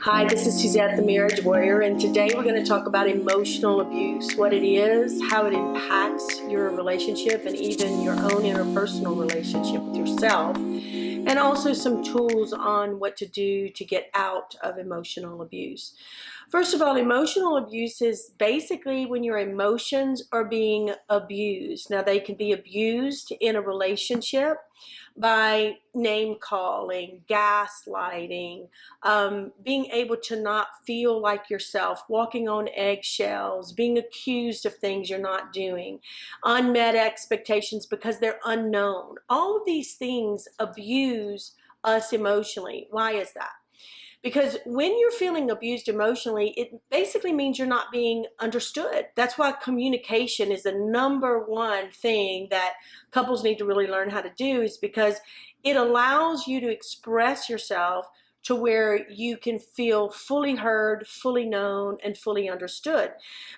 Hi, this is Suzette, the Marriage Warrior, and today we're going to talk about emotional abuse, what it is, how it impacts your relationship and even your own interpersonal relationship with yourself, and also some tools on what to do to get out of emotional abuse. First of all, emotional abuse is basically when your emotions are being abused. Now, they can be abused in a relationship by name calling, gaslighting, being able to not feel like yourself, walking on eggshells, being accused of things you're not doing, unmet expectations because they're unknown. All of these things abuse us emotionally. Why is that? Because when you're feeling abused emotionally, it basically means you're not being understood. That's why communication is the number one thing that couples need to really learn how to do, is because it allows you to express yourself to where you can feel fully heard, fully known, and fully understood.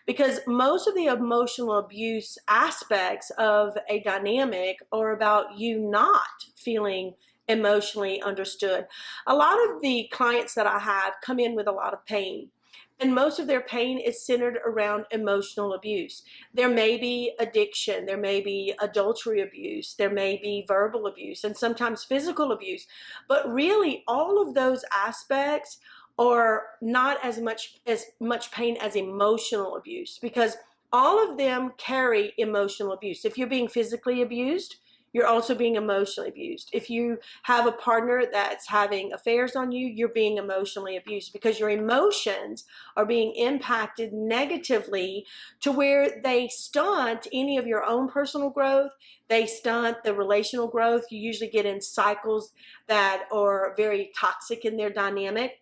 Because most of the emotional abuse aspects of a dynamic are about you not feeling emotionally understood. A lot of the clients that I have come in with a lot of pain, and most of their pain is centered around emotional abuse. There may be addiction, there may be adultery abuse, there may be verbal abuse, and sometimes physical abuse. But really, all of those aspects are not as much pain as emotional abuse, because all of them carry emotional abuse. If you're being physically abused, you're also being emotionally abused. If you have a partner that's having affairs on you, you're being emotionally abused, because your emotions are being impacted negatively to where they stunt any of your own personal growth. They stunt the relational growth. You usually get in cycles that are very toxic in their dynamic,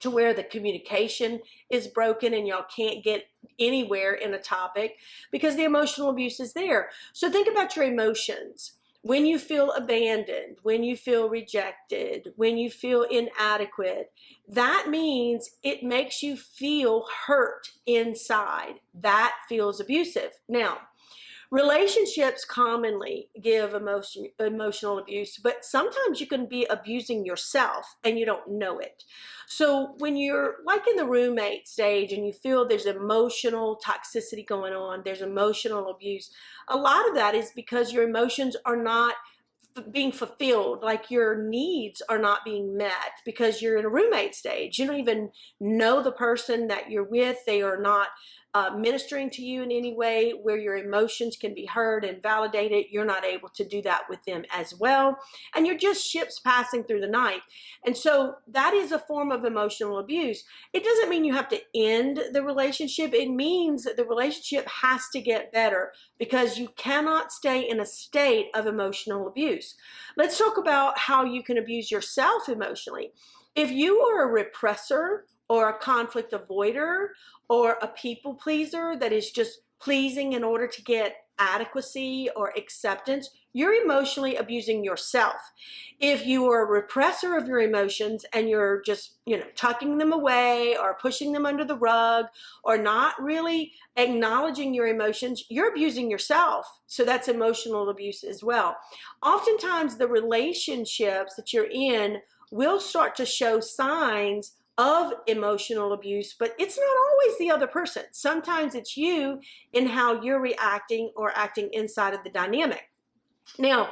to where the communication is broken and y'all can't get anywhere in a topic because the emotional abuse is there. So think about your emotions. When you feel abandoned, when you feel rejected, when you feel inadequate, that means it makes you feel hurt inside. That feels abusive. Now, relationships commonly give emotional abuse, but sometimes you can be abusing yourself and you don't know it. So when you're like in the roommate stage and you feel there's emotional toxicity going on, there's emotional abuse, a lot of that is because your emotions are not being fulfilled, like your needs are not being met because you're in a roommate stage. You don't even know the person that you're with. They are not ministering to you in any way where your emotions can be heard and validated. You're not able to do that with them as well. And you're just ships passing through the night. And so that is a form of emotional abuse. It doesn't mean you have to end the relationship. It means that the relationship has to get better, because you cannot stay in a state of emotional abuse. Let's talk about how you can abuse yourself emotionally. If you are a repressor or a conflict avoider or a people pleaser that is just pleasing in order to get adequacy or acceptance, you're emotionally abusing yourself. If you are a repressor of your emotions and you're just, tucking them away or pushing them under the rug or not really acknowledging your emotions, you're abusing yourself. So that's emotional abuse as well. Oftentimes, the relationships that you're in will start to show signs of emotional abuse, but it's not always the other person. Sometimes it's you in how you're reacting or acting inside of the dynamic. Now,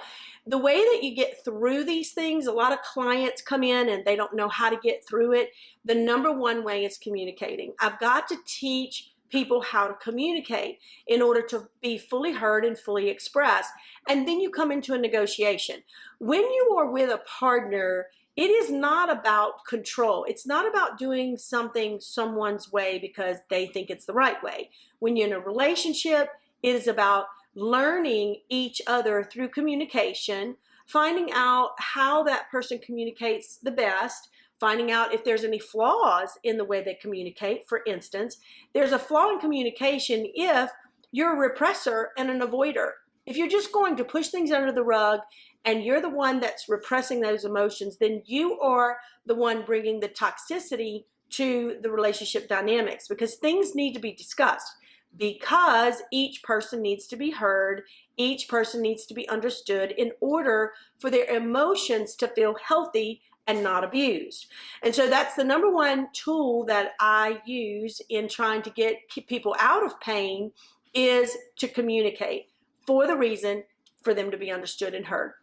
the way that you get through these things, a lot of clients come in and they don't know how to get through it. The number one way is communicating. I've got to teach people how to communicate in order to be fully heard and fully expressed. And then you come into a negotiation. When you are with a partner, it is not about control. It's not about doing something someone's way because they think it's the right way. When you're in a relationship, it is about learning each other through communication, finding out how that person communicates the best, finding out if there's any flaws in the way they communicate. For instance, there's a flaw in communication if you're a repressor and an avoider. If you're just going to push things under the rug and you're the one that's repressing those emotions, then you are the one bringing the toxicity to the relationship dynamics, because things need to be discussed, because each person needs to be heard, each person needs to be understood in order for their emotions to feel healthy and not abused. And so that's the number one tool that I use in trying to keep people out of pain, is to communicate for the reason for them to be understood and heard.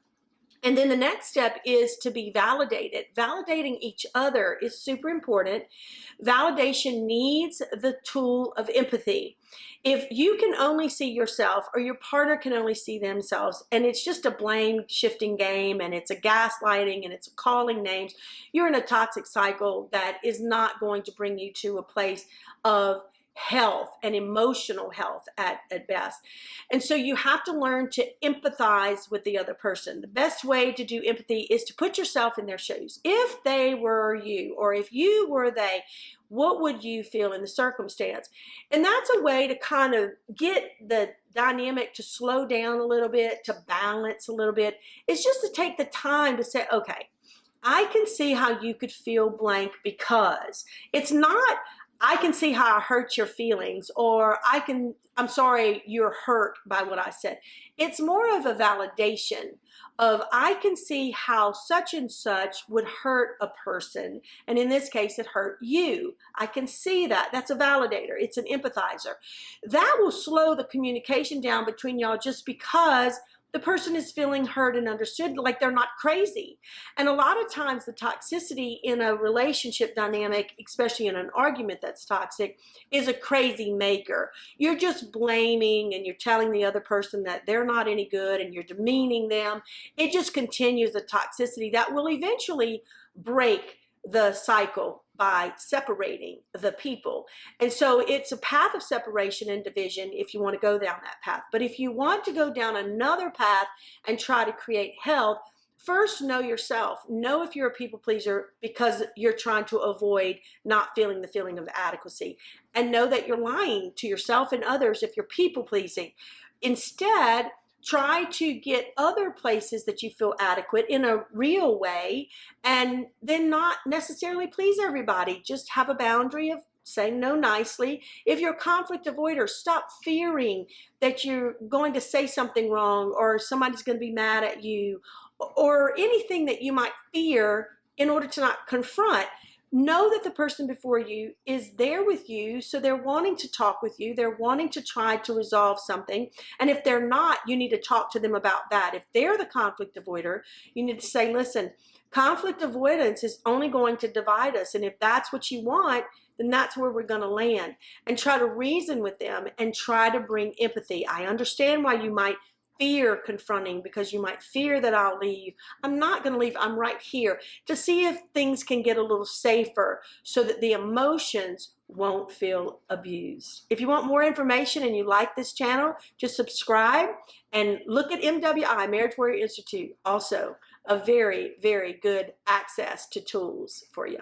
And then the next step is to be validated. Validating each other is super important. Validation needs the tool of empathy. If you can only see yourself, or your partner can only see themselves, and it's just a blame shifting game, and it's a gaslighting, and it's calling names, you're in a toxic cycle that is not going to bring you to a place of health and emotional health at best. And so you have to learn to empathize with the other person. The best way to do empathy is to put yourself in their shoes. If they were you, or if you were they, what would you feel in the circumstance? And that's a way to kind of get the dynamic to slow down a little bit, to balance a little bit. It's just to take the time to say, okay, I can see how you could feel blank, because it's not, I can see how I hurt your feelings, or I'm sorry you're hurt by what I said. It's more of a validation of, I can see how such and such would hurt a person. And in this case, it hurt you. I can see that. That's a validator. It's an empathizer. That will slow the communication down between y'all, just because the person is feeling heard and understood, like they're not crazy. And a lot of times the toxicity in a relationship dynamic, especially in an argument that's toxic, is a crazy maker. You're just blaming, and you're telling the other person that they're not any good, and you're demeaning them. It just continues the toxicity that will eventually break the cycle by separating the people. And so it's a path of separation and division if you want to go down that path. But if you want to go down another path and try to create health, first know yourself. Know if you're a people pleaser because you're trying to avoid not feeling the feeling of adequacy. And know that you're lying to yourself and others if you're people pleasing. Instead, try to get other places that you feel adequate in a real way, and then not necessarily please everybody. Just have a boundary of saying no nicely. If you're a conflict avoider, stop fearing that you're going to say something wrong, or somebody's going to be mad at you, or anything that you might fear in order to not confront. Know that the person before you is there with you, so they're wanting to talk with you. They're wanting to try to resolve something. And if they're not, you need to talk to them about that. If they're the conflict avoider, you need to say, listen, conflict avoidance is only going to divide us. And if that's what you want, then that's where we're going to land. And try to reason with them and try to bring empathy. I understand why you might fear confronting, because you might fear that I'll leave. I'm not going to leave. I'm right here to see if things can get a little safer, so that the emotions won't feel abused. If you want more information and you like this channel, just subscribe and look at MWI, Marriage Warrior Institute, also a very, very good access to tools for you.